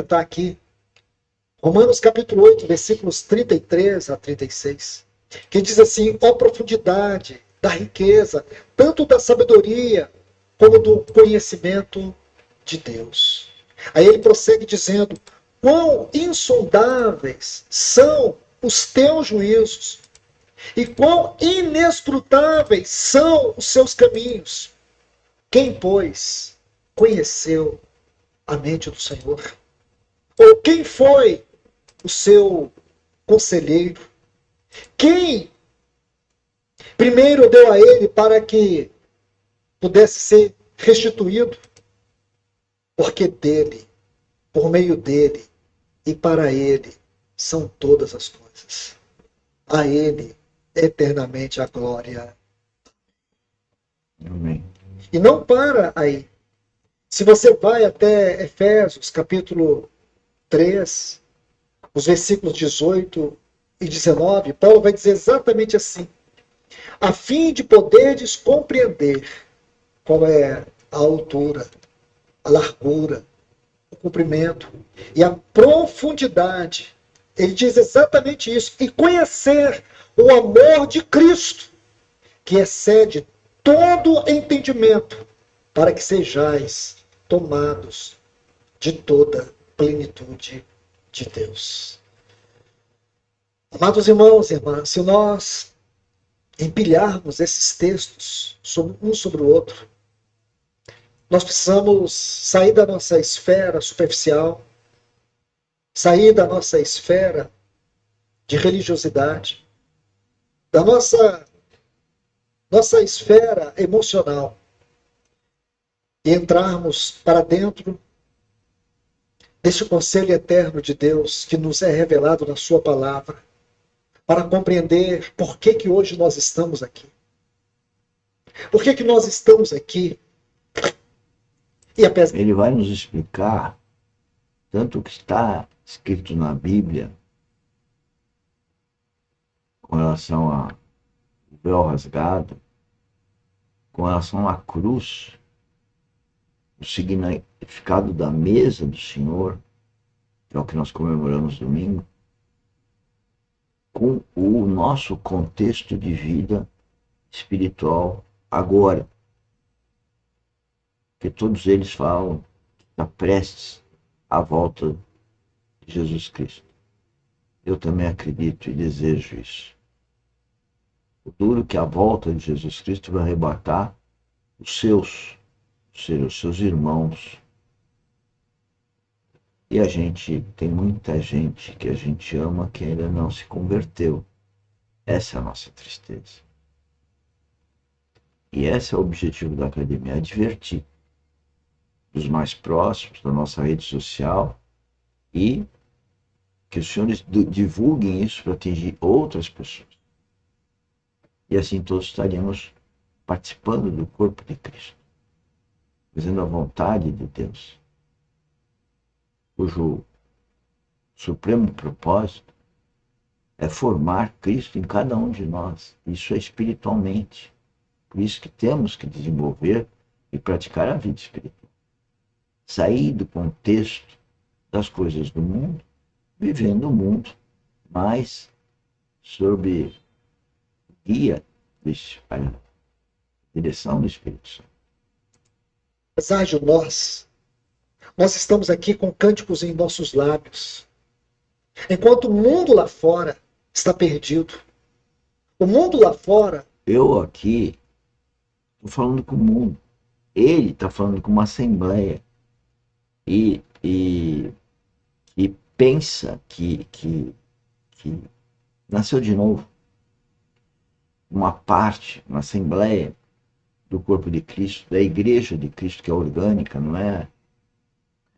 Está aqui. Romanos capítulo 8, versículos 33 a 36. Que diz assim: ó profundidade da riqueza, tanto da sabedoria como do conhecimento de Deus. Aí ele prossegue dizendo: quão insondáveis são os teus juízos, e quão inescrutáveis são os seus caminhos. Quem, pois, conheceu a mente do Senhor? Ou quem foi o seu conselheiro? Quem primeiro deu a ele para que pudesse ser restituído? Porque dele, por meio dele e para ele são todas as coisas. A ele eternamente a glória. Amém. E não para aí. Se você vai até Efésios, capítulo 3, os versículos 18 e 19, Paulo vai dizer exatamente assim: a fim de poderes compreender qual é a altura, a largura, o comprimento e a profundidade. Ele diz exatamente isso. E conhecer o amor de Cristo, que excede todo entendimento, para que sejais tomados de toda plenitude de Deus. Amados irmãos e irmãs, se nós empilharmos esses textos um sobre o outro, nós precisamos sair da nossa esfera superficial, sair da nossa esfera de religiosidade, da nossa esfera emocional e entrarmos para dentro desse conselho eterno de Deus que nos é revelado na sua palavra, para compreender por que hoje nós estamos aqui. Por que nós estamos aqui? Ele vai nos explicar tanto o que está escrito na Bíblia com relação ao véu rasgado, com relação à cruz, o significado da mesa do Senhor, que é o que nós comemoramos domingo, com o nosso contexto de vida espiritual agora. Porque todos eles falam que está prestes à volta de Jesus Cristo. Eu também acredito e desejo isso. O duro que a volta de Jesus Cristo vai arrebatar os seus, ou seja, os seus irmãos. E a gente, tem muita gente que a gente ama que ainda não se converteu. Essa é a nossa tristeza. E esse é o objetivo da academia, advertir os mais próximos da nossa rede social e que os senhores divulguem isso para atingir outras pessoas. E assim todos estaríamos participando do corpo de Cristo, fazendo a vontade de Deus, cujo supremo propósito é formar Cristo em cada um de nós. Isso é espiritualmente. Por isso que temos que desenvolver e praticar a vida espiritual. Sair do contexto das coisas do mundo, vivendo o mundo, mas sob guia, a direção do Espírito Santo. Apesar de nós estamos aqui com cânticos em nossos lábios, enquanto o mundo lá fora está perdido. O mundo lá fora... Eu aqui estou falando com o mundo. Ele está falando com uma assembleia. E pensa que nasceu de novo. Uma parte, uma assembleia do corpo de Cristo, da igreja de Cristo, que é orgânica, não é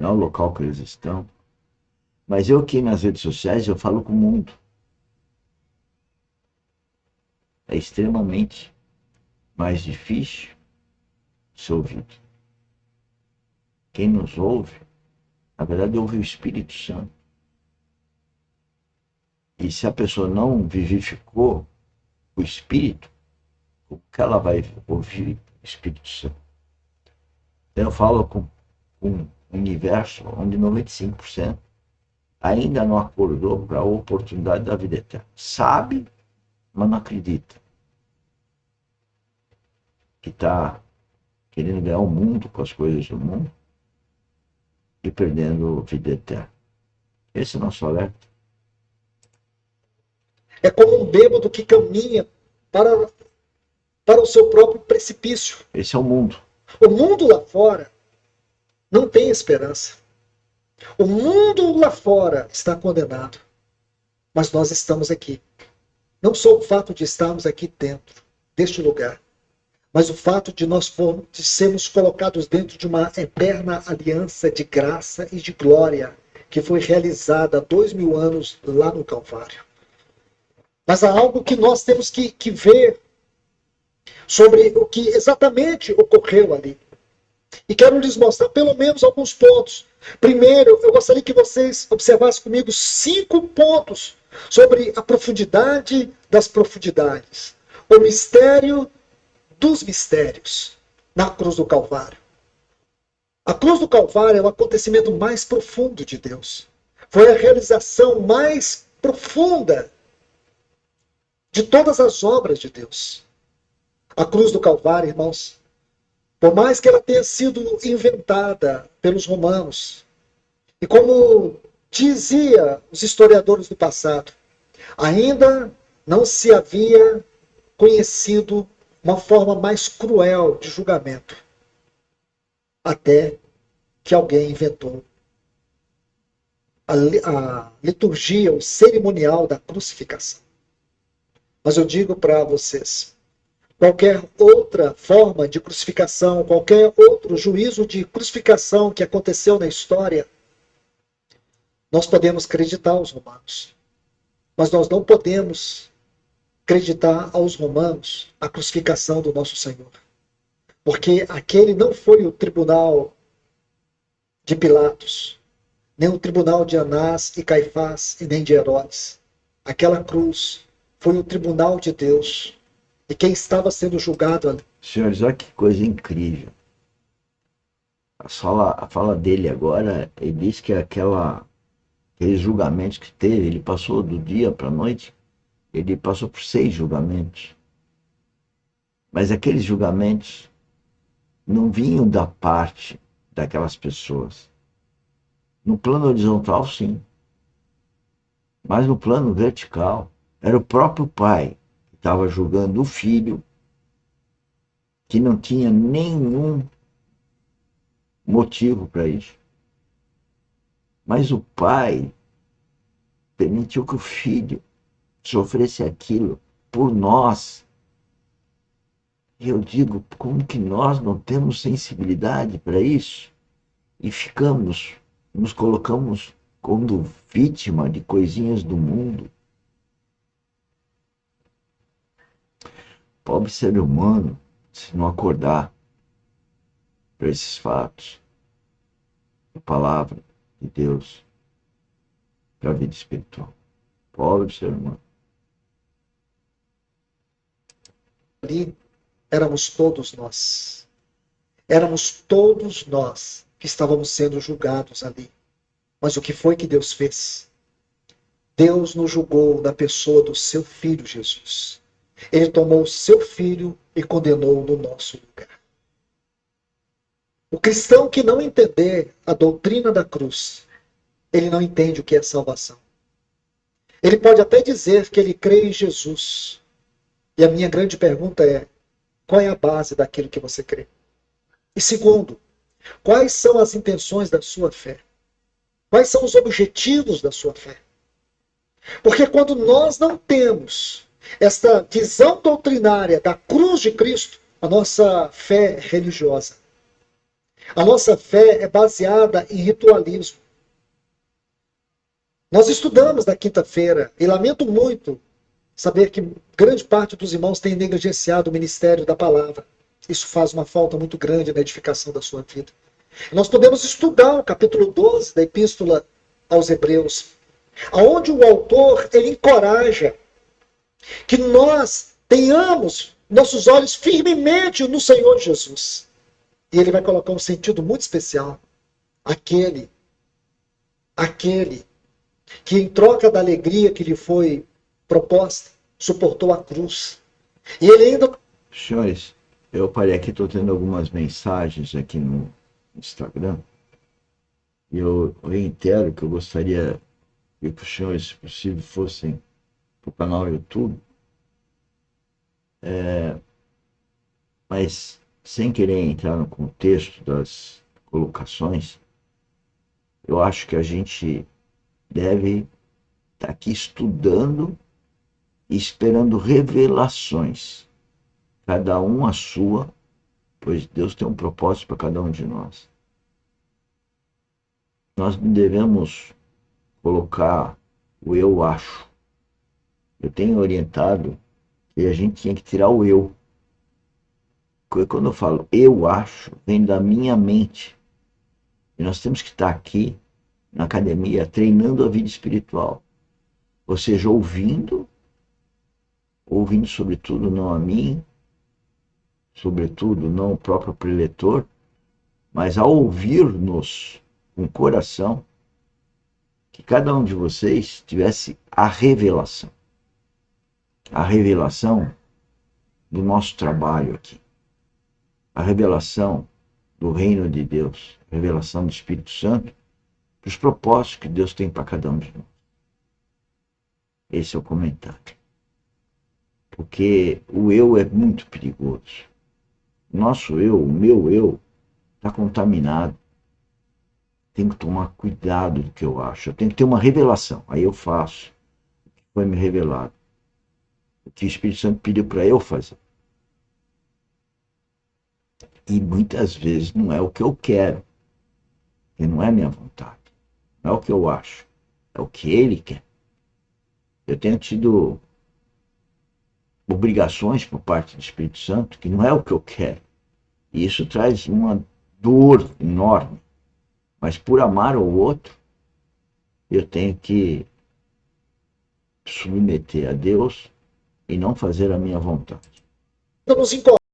o local que eles estão. Mas eu aqui nas redes sociais, eu falo com o mundo. É extremamente mais difícil ser ouvido. Quem nos ouve, na verdade, ouve o Espírito Santo. E se a pessoa não vivificou o Espírito, como que ela vai ouvir o Espírito Santo? Então eu falo com universo onde 95% ainda não acordou para a oportunidade da vida eterna. Sabe, mas não acredita. Que está querendo ganhar o mundo com as coisas do mundo e perdendo vida eterna. Esse é o nosso alerta. É como um bêbado que caminha para o seu próprio precipício. Esse é o mundo. O mundo lá fora não tem esperança. O mundo lá fora está condenado. Mas nós estamos aqui. Não só o fato de estarmos aqui dentro deste lugar, mas o fato de nós de sermos colocados dentro de uma eterna aliança de graça e de glória que foi realizada há 2000 anos lá no Calvário. Mas há algo que nós temos que ver sobre o que exatamente ocorreu ali. E quero lhes mostrar pelo menos alguns pontos. Primeiro, eu gostaria que vocês observassem comigo 5 pontos sobre a profundidade das profundidades. O mistério dos mistérios na cruz do Calvário. A cruz do Calvário é o acontecimento mais profundo de Deus. Foi a realização mais profunda de todas as obras de Deus. A cruz do Calvário, irmãos, por mais que ela tenha sido inventada pelos romanos, e como dizia os historiadores do passado, ainda não se havia conhecido uma forma mais cruel de julgamento, até que alguém inventou a liturgia, o cerimonial da crucificação. Mas eu digo para vocês, qualquer outra forma de crucificação, qualquer outro juízo de crucificação que aconteceu na história, nós podemos acreditar aos romanos. Mas nós não podemos acreditar aos romanos a crucificação do nosso Senhor. Porque aquele não foi o tribunal de Pilatos, nem o tribunal de Anás e Caifás, e nem de Herodes. Aquela cruz foi o tribunal de Deus. E quem estava sendo julgado ali. Senhores, olha que coisa incrível. A fala dele agora, ele diz que aqueles julgamentos que teve, ele passou do dia para a noite, ele passou por 6 julgamentos. Mas aqueles julgamentos não vinham da parte daquelas pessoas. No plano horizontal, sim. Mas no plano vertical, era o próprio Pai que estava julgando o Filho, que não tinha nenhum motivo para isso. Mas o Pai permitiu que o Filho sofresse aquilo por nós. E eu digo, como que nós não temos sensibilidade para isso? E nos colocamos como vítima de coisinhas do mundo. Pobre ser humano, se não acordar para esses fatos, a palavra de Deus, para a vida espiritual. Pobre ser humano. Ali éramos todos nós. Éramos todos nós que estávamos sendo julgados ali. Mas o que foi que Deus fez? Deus nos julgou na pessoa do seu Filho Jesus. Ele tomou o seu Filho e condenou no nosso lugar. O cristão que não entender a doutrina da cruz, ele não entende o que é salvação. Ele pode até dizer que ele crê em Jesus. E a minha grande pergunta é, qual é a base daquilo que você crê? E segundo, quais são as intenções da sua fé? Quais são os objetivos da sua fé? Porque quando nós não temos esta visão doutrinária da cruz de Cristo, a nossa fé é religiosa. A nossa fé é baseada em ritualismo. Nós estudamos na quinta-feira, e lamento muito saber que grande parte dos irmãos tem negligenciado o ministério da palavra. Isso faz uma falta muito grande na edificação da sua vida. Nós podemos estudar o capítulo 12 da Epístola aos Hebreus, onde o autor ele encoraja que nós tenhamos nossos olhos firmemente no Senhor Jesus. E ele vai colocar um sentido muito especial aquele que em troca da alegria que lhe foi proposta, suportou a cruz. E ele ainda... Senhores, eu parei aqui, estou tendo algumas mensagens aqui no Instagram. E eu reitero que eu gostaria que os senhores, se possível, fossem para o canal YouTube. Mas, sem querer entrar no contexto das colocações, eu acho que a gente deve estar aqui estudando e esperando revelações, cada um a sua, pois Deus tem um propósito para cada um de nós. Nós não devemos colocar o eu acho. Eu tenho orientado que a gente tinha que tirar o eu. Porque quando eu falo eu acho, vem da minha mente. E nós temos que estar aqui na academia treinando a vida espiritual. Ou seja, ouvindo sobretudo não a mim, sobretudo não o próprio preletor, mas ao ouvir-nos com o coração, que cada um de vocês tivesse a revelação do nosso trabalho aqui, a revelação do reino de Deus, a revelação do Espírito Santo, dos propósitos que Deus tem para cada um de nós. Esse é o comentário. Porque o eu é muito perigoso. Nosso eu, o meu eu, está contaminado. Tenho que tomar cuidado do que eu acho. Eu tenho que ter uma revelação. Aí eu faço o que foi me revelado. O que o Espírito Santo pediu para eu fazer. E muitas vezes não é o que eu quero. E não é a minha vontade. Não é o que eu acho. É o que ele quer. Eu tenho tido obrigações por parte do Espírito Santo que não é o que eu quero. E isso traz uma dor enorme. Mas por amar o outro, eu tenho que submeter a Deus e não fazer a minha vontade. nos